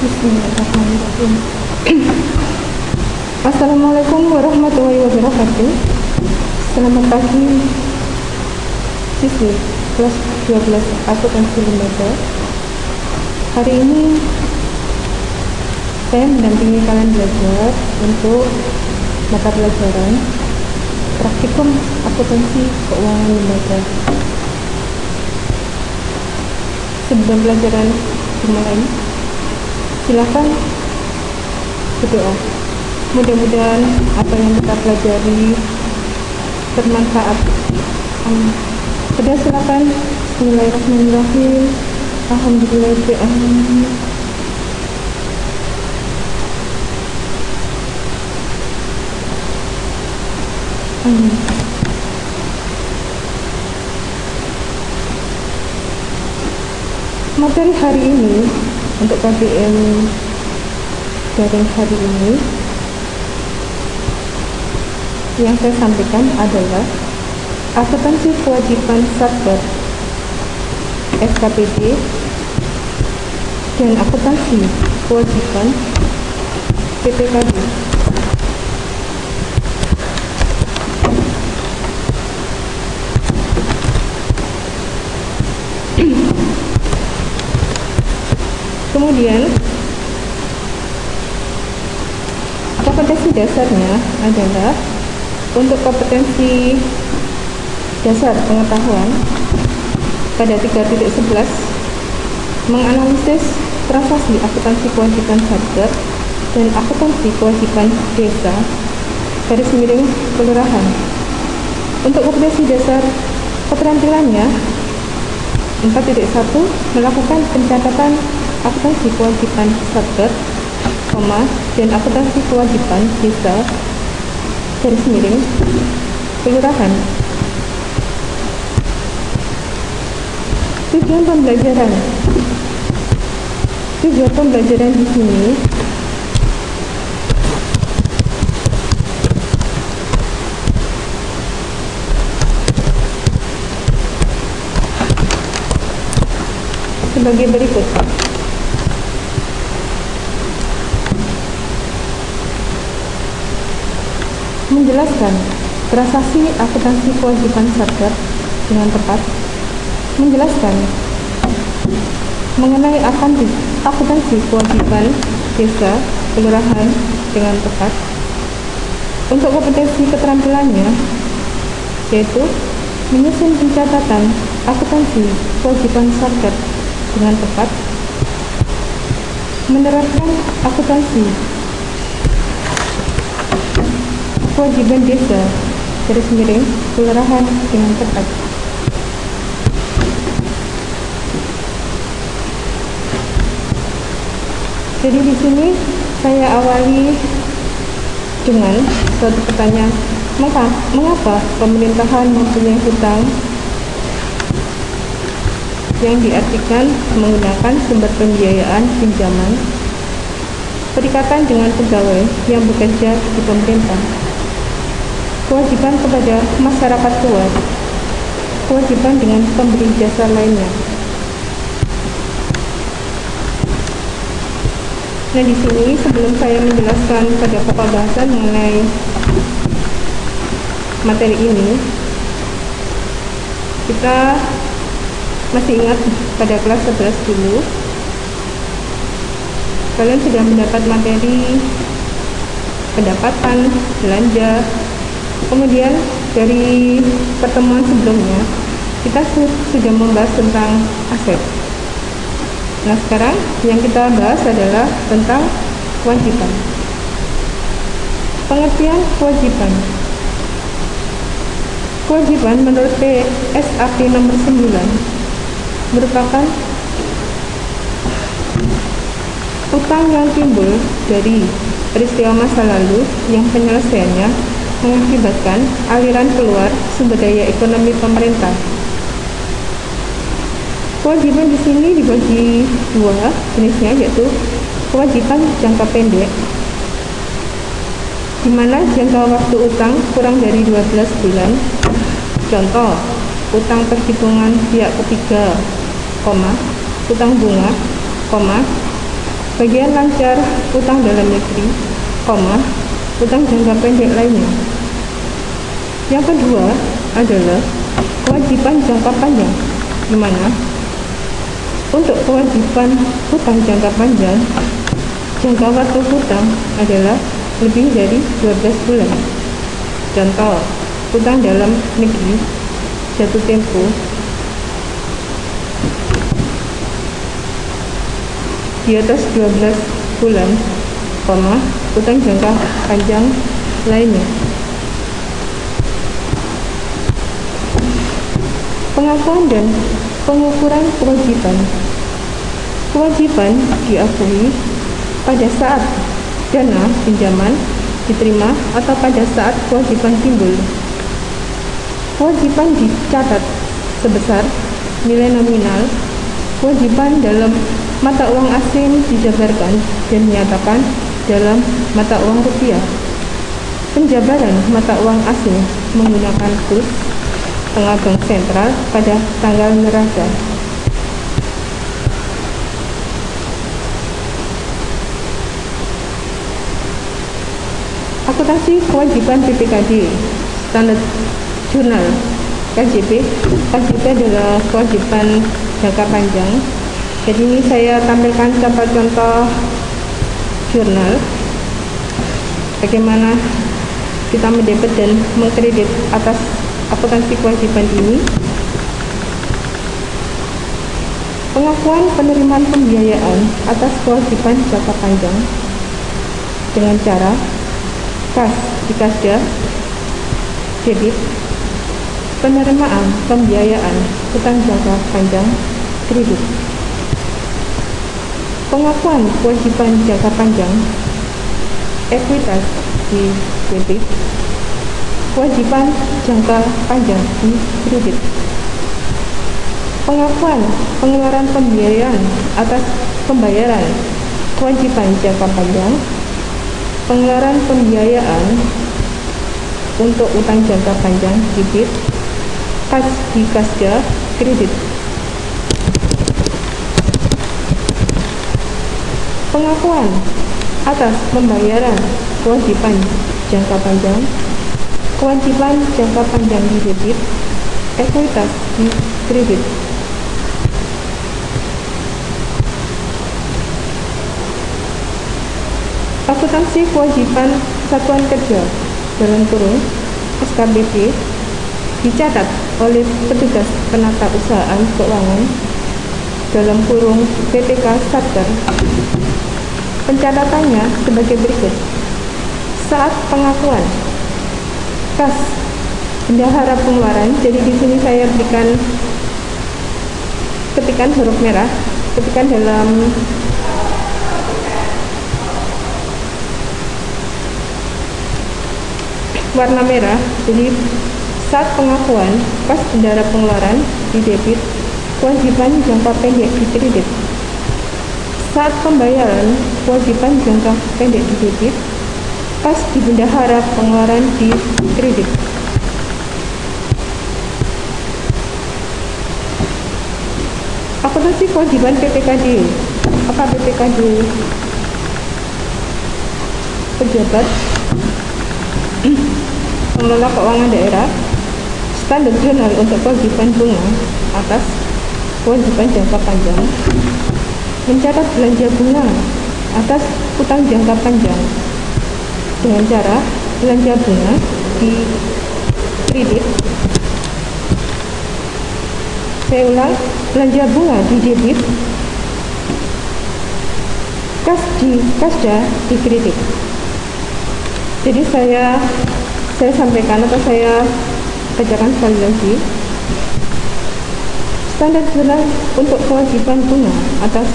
Bismillahirrahmanirrahim. Assalamualaikum warahmatullahi wabarakatuh. Selamat pagi siswi kelas 12 akuntansi lembaga. Hari ini saya mendampingi kalian belajar untuk mata pelajaran praktikum akuntansi keuangan lembaga. Sebelum pelajaran dimulai, silakan berdoa. Mudah-mudahan apa yang kita pelajari bermanfaat. Sudah, silakan. Bismillahirrahmanirrahim. Alhamdulillahirrahmanirrahim. Amin. Materi hari ini untuk KBM daring hari ini yang saya sampaikan adalah akuntansi kewajiban Satker SKPD dan akuntansi kewajiban PPKB. Kemudian kompetensi dasarnya adalah untuk kompetensi dasar pengetahuan pada 3.11 menganalisis transaksi akuntansi kewajiban Satker dan akuntansi kewajiban desa garis miring kelurahan. Untuk kompetensi dasar keterampilannya 4.1 melakukan pencatatan akuntansi kewajiban Satker, dan akuntansi kewajiban desa garis miring kelurahan. Tujuan pembelajaran di sini sebagai berikut. Menjelaskan transaksi akuntansi kewajiban Satker dengan tepat. Menjelaskan mengenai akuntansi kewajiban desa kelurahan dengan tepat. Untuk kompetensi keterampilannya yaitu menyusun pencatatan akuntansi kewajiban Satker dengan tepat, menerapkan akuntansi kewajiban desa garis miring kelurahan dengan tepat. Jadi di sini saya awali dengan suatu pertanyaan, mengapa pemerintahan mempunyai hutang yang diartikan menggunakan sumber pembiayaan pinjaman berikatan dengan pegawai yang bekerja di pemerintah, kewajiban kepada masyarakat luas, kewajiban dengan pemberi jasa lainnya. Nah, di sini sebelum saya menjelaskan pada pokok bahasan mengenai materi ini, kita masih ingat pada kelas 11 dulu kalian sudah mendapat materi pendapatan, belanja. Kemudian dari pertemuan sebelumnya kita sudah membahas tentang aset. Nah, sekarang yang kita bahas adalah tentang kewajiban. Pengertian kewajiban. Kewajiban menurut PSAP nomor 9 merupakan utang yang timbul dari peristiwa masa lalu yang penyelesaiannya mengakibatkan aliran keluar sumber daya ekonomi pemerintah. Kewajiban di sini dibagi dua jenisnya, yaitu kewajiban jangka pendek, di mana jangka waktu utang kurang dari 12 bulan. Contoh, utang perhitungan pihak ketiga, utang bunga, Bagian lancar utang dalam negeri, utang jangka pendek lainnya. Yang kedua adalah kewajiban jangka panjang, di mana untuk kewajiban hutang jangka panjang, jangka waktu hutang adalah lebih dari 12 bulan. Contoh, hutang dalam negeri jatuh tempo di atas 12 bulan, hutang jangka panjang lainnya. Pengakuan dan pengukuran kewajiban. Kewajiban diakui pada saat dana pinjaman diterima atau pada saat kewajiban timbul. Kewajiban dicatat sebesar nilai nominal. Kewajiban dalam mata uang asing dijabarkan dan dinyatakan dalam mata uang rupiah. Penjabaran mata uang asing menggunakan kurs tengah bank sentral pada tanggal neraca. Akuntansi kewajiban PPKD, Standard Jurnal, KJP. KJP adalah kewajiban jangka panjang. Jadi ini saya tampilkan contoh-contoh jurnal bagaimana kita mendebit dan mengkredit atas akuntansi kewajiban ini. Pengakuan penerimaan pembiayaan atas kewajiban jangka panjang dengan cara kas di kasda, debit, penerimaan pembiayaan hutang jangka panjang, kredit. Pengakuan kewajiban jangka panjang, ekuitas di debit, kewajiban jangka panjang di kredit. Pengakuan pengeluaran pembiayaan atas pembayaran kewajiban jangka panjang, pengeluaran pembiayaan untuk utang jangka panjang, debit, kas di kasda, kredit. Pengakuan atas pembayaran kewajiban jangka panjang, kewajiban jangka panjang di debit, ekuitas di kredit. Akuntansi kewajiban satuan kerja dalam kurung SKBP dicatat oleh petugas penata usahaan keuangan dalam kurung PPK Satker. Pencatatannya sebagai berikut. Saat pengakuan, kas bendahara pengeluaran. Jadi di sini saya berikan ketikan huruf merah, ketikan dalam warna merah. Jadi saat pengakuan, kas bendahara pengeluaran di debit, kewajiban jangka pendek di kredit. Saat pembayaran, kewajiban jangka pendek di debit, kas di bendahara pengeluaran di kredit. Akuntansi kewajiban PPKD. Apa PPKD? Pejabat pengelola keuangan daerah, standar jurnal untuk kewajiban bunga atas kewajiban jangka panjang, mencatat belanja bunga atas utang jangka panjang dengan cara belanja bunga di kredit. Saya ulang, belanja bunga di debit, kas di kasda di kredit. Jadi saya sampaikan atau saya bacakan sekali lagi. Standar jurnal untuk kewajiban bunga atas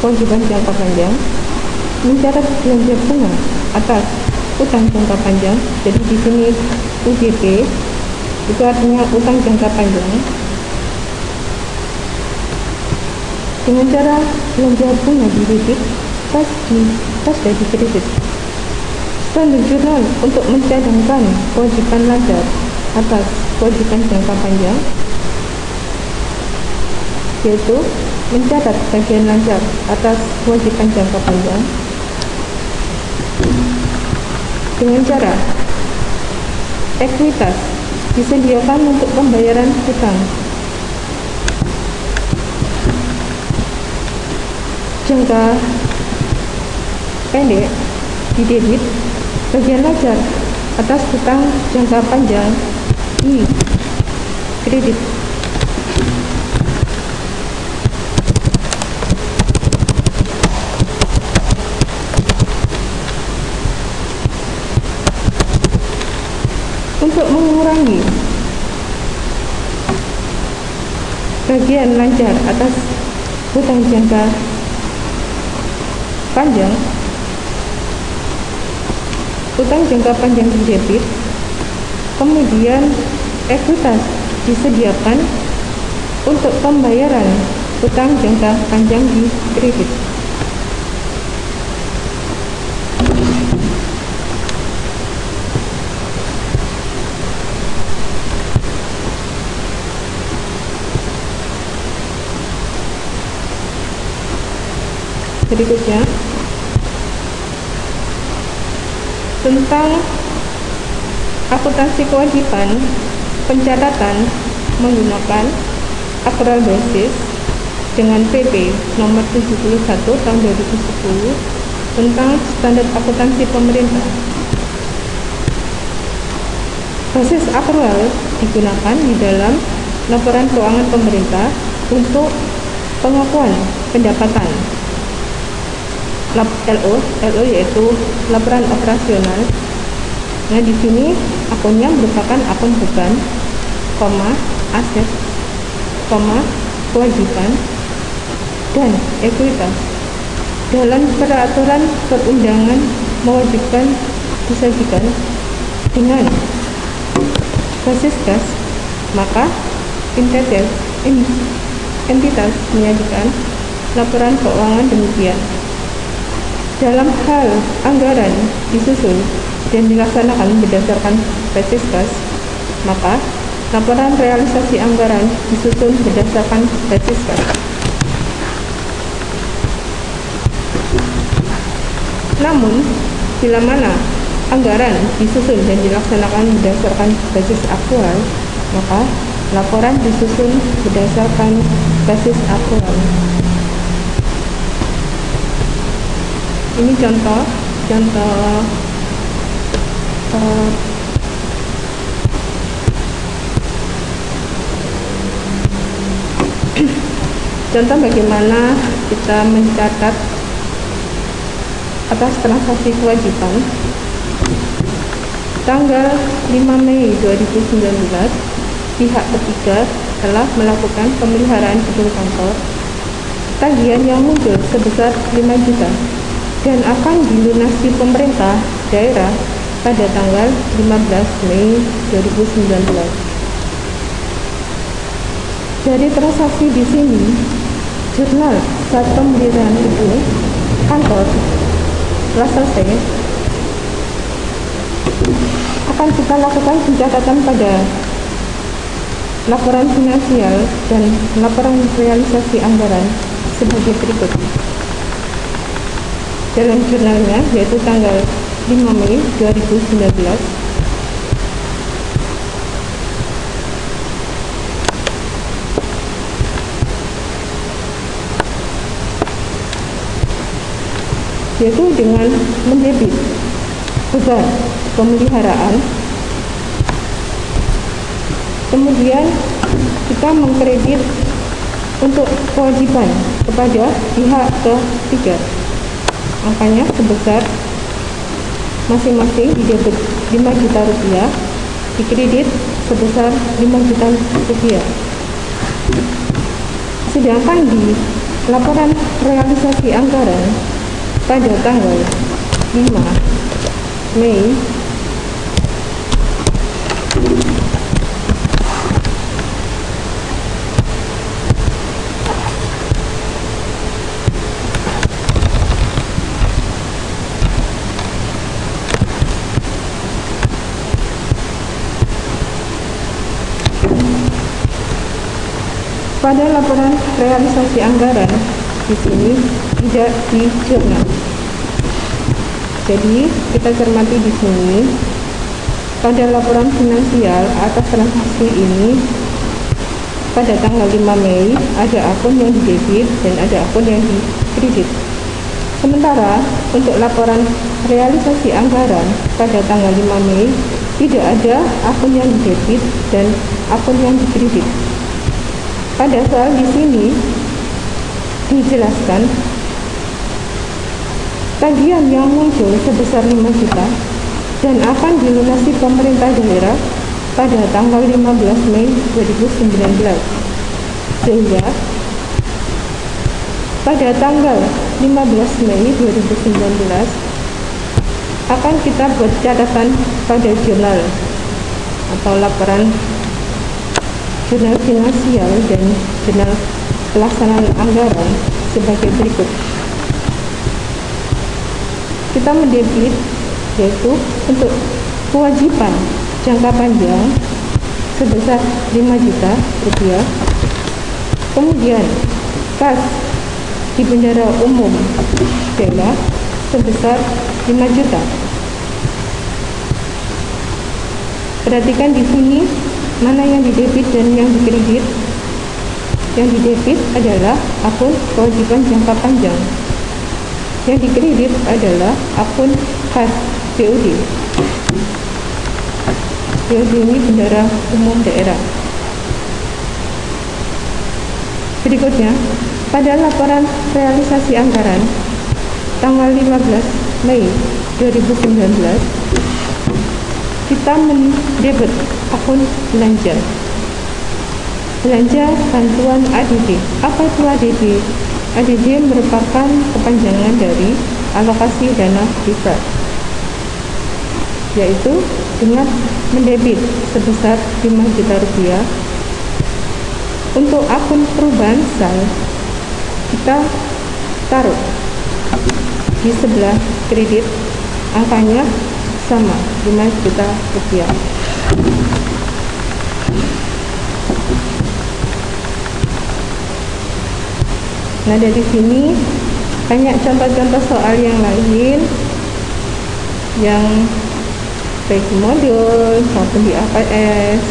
kewajiban jangka panjang, mencatat belanja bunga atas utang jangka panjang. Jadi di sini UJP itu artinya utang jangka panjang, dengan cara belanja bunga di debit, kas di kredit. Standar jurnal untuk mencadangkan kewajiban laba atas kewajiban jangka panjang, yaitu mencatat bagian lancar atas kewajiban jangka panjang dengan cara ekuitas disediakan untuk pembayaran hutang, jangka pendek didebit bagian lancar atas hutang jangka panjang di kredit. Untuk mengurangi bagian lancar atas hutang jangka panjang, hutang jangka panjang didebit, kemudian ekuitas disediakan untuk pembayaran hutang jangka panjang di kredit. Berikutnya tentang akuntansi kewajiban pencatatan menggunakan accrual basis dengan PP nomor 71 tahun 2010 tentang standar akuntansi pemerintah. Basis accrual digunakan di dalam laporan keuangan pemerintah untuk pengakuan pendapatan. LO yaitu laporan operasional. Nah, di sini akunnya merupakan akun beban, aset, kewajiban, dan ekuitas. Dalam peraturan perundangan mewajibkan disajikan dengan basis kas, maka entitas menyajikan laporan keuangan demikian. Dalam hal anggaran disusun dan dilaksanakan berdasarkan basis kas, maka laporan realisasi anggaran disusun berdasarkan basis kas. Namun, bila mana anggaran disusun dan dilaksanakan berdasarkan basis aktual, maka laporan disusun berdasarkan basis aktual. Ini contoh bagaimana kita mencatat atas transaksi kewajiban. Tanggal 5 Mei 2019, pihak ketiga telah melakukan pemeliharaan gedung kantor. Tagihan yang muncul sebesar 5 juta dan akan dilunasi pemerintah daerah pada tanggal 15 Mei 2019. Dari transaksi di sini, jurnal saat pemeliharaan gedung kantor telah selesai, akan kita lakukan pencatatan pada laporan finansial dan laporan realisasi anggaran sebagai berikut. Dalam jurnalnya, yaitu tanggal 5 Mei 2019, yaitu dengan mendebit beban pemeliharaan, kemudian kita mengkredit untuk kewajiban kepada pihak ketiga, angkanya sebesar masing-masing didebit 5 juta rupiah, dikredit sebesar 5 juta rupiah. Sedangkan di laporan realisasi anggaran pada tanggal 5 Mei pada laporan realisasi anggaran di sini tidak di jurnal. Jadi kita cermati di sini pada laporan finansial atas transaksi ini pada tanggal 5 Mei ada akun yang didebit dan ada akun yang dikredit. Sementara untuk laporan realisasi anggaran pada tanggal 5 Mei tidak ada akun yang didebit dan akun yang dikredit. Pada soal di sini dijelaskan tagihan yang muncul sebesar 5 juta dan akan dilunasi pemerintah daerah pada tanggal 15 Mei 2019, sehingga pada tanggal 15 Mei 2019 akan kita buat catatan pada jurnal atau laporan jurnal finansial dan jurnal pelaksanaan anggaran sebagai berikut. Kita mendebit yaitu untuk kewajiban jangka panjang sebesar 5 juta rupiah. Kemudian kas di bendara umum daerah sebesar 5 juta. Perhatikan di sini mana yang didebit dan yang dikredit. Yang didebit adalah akun kewajiban jangka panjang. Yang dikredit adalah akun kas BUD. BUD ini bendara umum daerah. Berikutnya, pada laporan realisasi anggaran tanggal 15 Mei 2019 kita mendebit akun belanja bantuan ADD. Apa itu ADD? ADD merupakan kepanjangan dari alokasi dana desa, yaitu dengan mendebit sebesar 5 juta rupiah. Untuk akun perubahan sal kita taruh di sebelah kredit, angkanya sama 5 juta rupiah. Nah, dari sini banyak contoh-contoh soal yang lain yang baik di modul maupun di APS.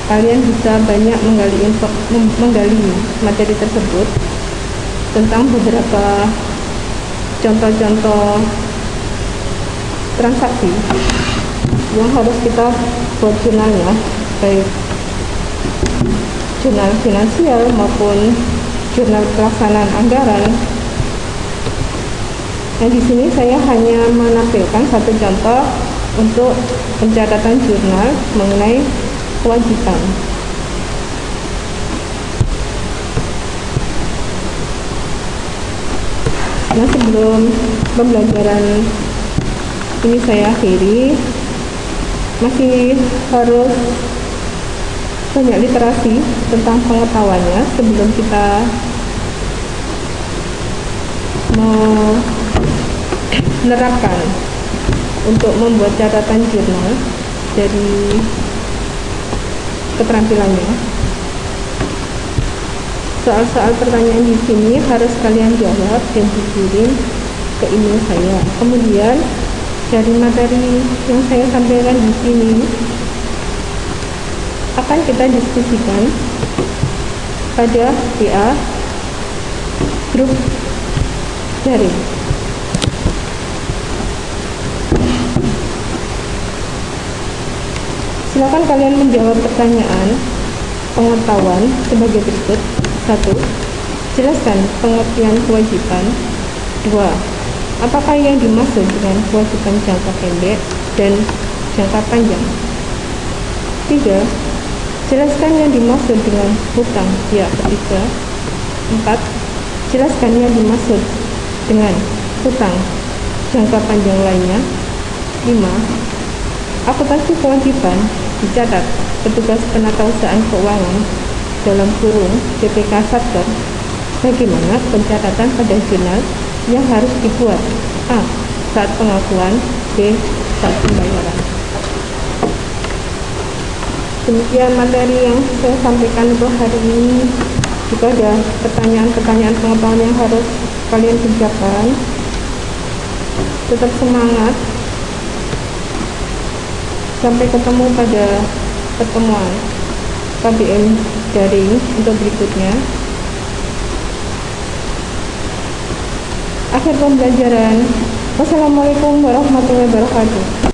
Kalian bisa banyak menggali materi tersebut tentang beberapa contoh-contoh transaksi yang harus kita buat jurnalnya, baik jurnal finansial maupun jurnal pelaksanaan anggaran. Nah, di sini saya hanya menampilkan satu contoh untuk pencatatan jurnal mengenai kewajiban. Nah, sebelum pembelajaran ini saya akhiri, masih harus banyak literasi tentang pengetahuannya sebelum kita menerapkan untuk membuat catatan jurnal dari keterampilannya. Soal-soal pertanyaan di sini harus kalian jawab dan dikirim ke email saya. Kemudian dari materi yang saya sampaikan di sini akan kita diskusikan pada WA grup daring. Silakan kalian menjawab pertanyaan pengetahuan sebagai berikut. 1. Jelaskan pengertian kewajiban. 2. Apakah yang dimaksud dengan kewajiban jangka pendek dan jangka panjang? 3. Jelaskan yang dimaksud dengan hutang pihak ketiga. 4. Jelaskan yang dimaksud dengan hutang jangka panjang lainnya. 5. Akuntansi kewajiban dicatat petugas penatausahaan keuangan dalam kurung BPK Satker. Bagaimana pencatatan pada jurnal yang harus dibuat? A. Saat pengakuan. B. Saat pembayaran. Demikian materi yang saya sampaikan untuk hari ini. Jika ada pertanyaan-pertanyaan pengetahuan yang harus kalian kerjakan, tetap semangat. Sampai ketemu pada pertemuan KBM daring untuk berikutnya. Akhir pembelajaran. Wassalamualaikum warahmatullahi wabarakatuh.